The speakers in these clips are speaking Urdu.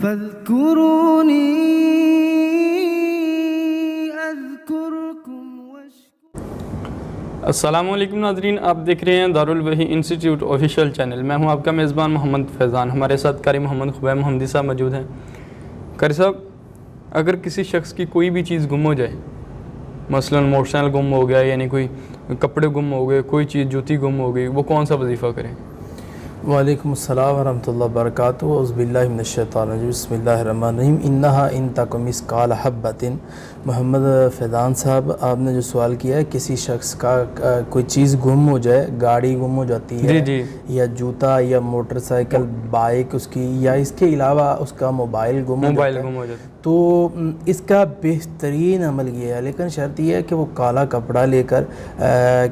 فاذكروني اذكركم واشكروا. السلام علیکم ناظرین، آپ دیکھ رہے ہیں دارالوحی انسٹیٹیوٹ آفیشیل چینل. میں ہوں آپ کا میزبان محمد فیضان. ہمارے ساتھ قاری محمد خبیب محمدی صاحب موجود ہیں. قاری صاحب، اگر کسی شخص کی کوئی بھی چیز گم ہو جائے، مثلا موٹر سائیکل گم ہو گیا، یعنی کوئی کپڑے گم ہو گئے، کوئی چیز جوتی گم ہو گئی، وہ کون سا وظیفہ کریں؟ وعلیکم السلام ورحمۃ اللہ وبرکاتہ. اعوذ باللہ من الشیطان الرجیم. بسم اللہ الرحمن الرحیم. انہا ان تک مثقال حبۃ. محمد فیضان صاحب، آپ نے جو سوال کیا ہے، کسی شخص کا کوئی چیز گم ہو جائے، گاڑی گم ہو جاتی ہے یا جوتا یا موٹر سائیکل، بائک اس کی، یا اس کے علاوہ اس کا موبائل گم ہو جاتا ہے، تو اس کا بہترین عمل یہ ہے، لیکن شرط یہ ہے کہ وہ کالا کپڑا لے کر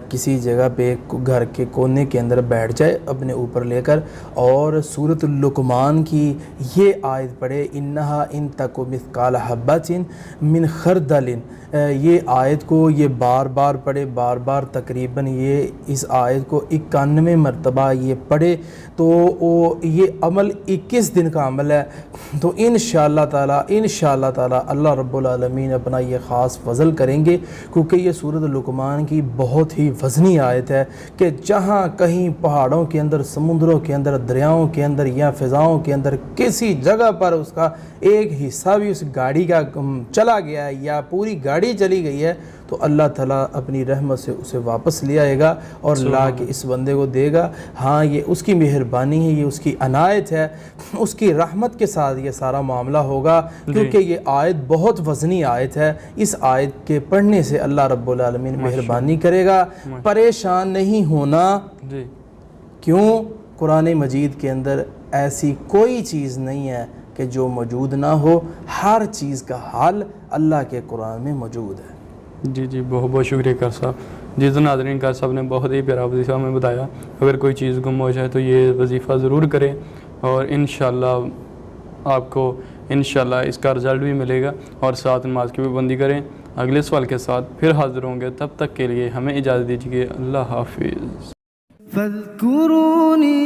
کسی جگہ پہ گھر کے کونے کے اندر بیٹھ جائے اپنے اوپر لے کر، اور سورۃ لقمان کی یہ آیت پڑھے، انہا ان تک مثقال حبۃ من خردل. یہ آیت کو یہ بار بار پڑھے، بار بار تقریباً یہ اس آیت کو 91 مرتبہ یہ پڑھے، تو یہ عمل 21 دن کا عمل ہے. تو انشاءاللہ تعالی اللہ رب العالمین اپنا یہ خاص فضل کریں گے، کیونکہ یہ سورۃ لقمان کی بہت ہی وزنی آیت ہے کہ جہاں کہیں پہاڑوں کے اندر، سمندروں کے اندر، دریاؤں کے اندر یا فضاؤں کے اندر کسی جگہ پر اس کا ایک حصہ بھی اس گاڑی کا چلا گیا ہے یا پوری گاڑی چلی گئی ہے، تو اللہ تعالیٰ اپنی رحمت سے اسے واپس لے آئے گا اور لا کے اس بندے کو دے گا. ہاں، یہ اس کی مہربانی ہے، یہ اس کی عنایت ہے، اس کی رحمت کے ساتھ یہ سارا معاملہ ہوگا، کیونکہ یہ آیت بہت وزنی آیت ہے. اس آیت کے پڑھنے سے اللہ رب العالمین مہربانی کرے گا. پریشان نہیں ہونا. کیوں؟ قرآن مجید کے اندر ایسی کوئی چیز نہیں ہے کہ جو موجود نہ ہو. ہر چیز کا حل اللہ کے قرآن میں موجود ہے. جی بہت بہت شکریہ قاری صاحب. جی تو ناظرین، قاری صاحب نے بہت ہی پیارا وظیفہ ہمیں بتایا. اگر کوئی چیز گم ہو جائے تو یہ وظیفہ ضرور کریں، اور انشاءاللہ آپ کو انشاءاللہ اس کا رزلٹ بھی ملے گا، اور ساتھ نماز کی بھی پابندی کریں. اگلے سوال کے ساتھ پھر حاضر ہوں گے، تب تک کے لیے ہمیں اجازت دیجیے. اللہ حافظ. فاذكروني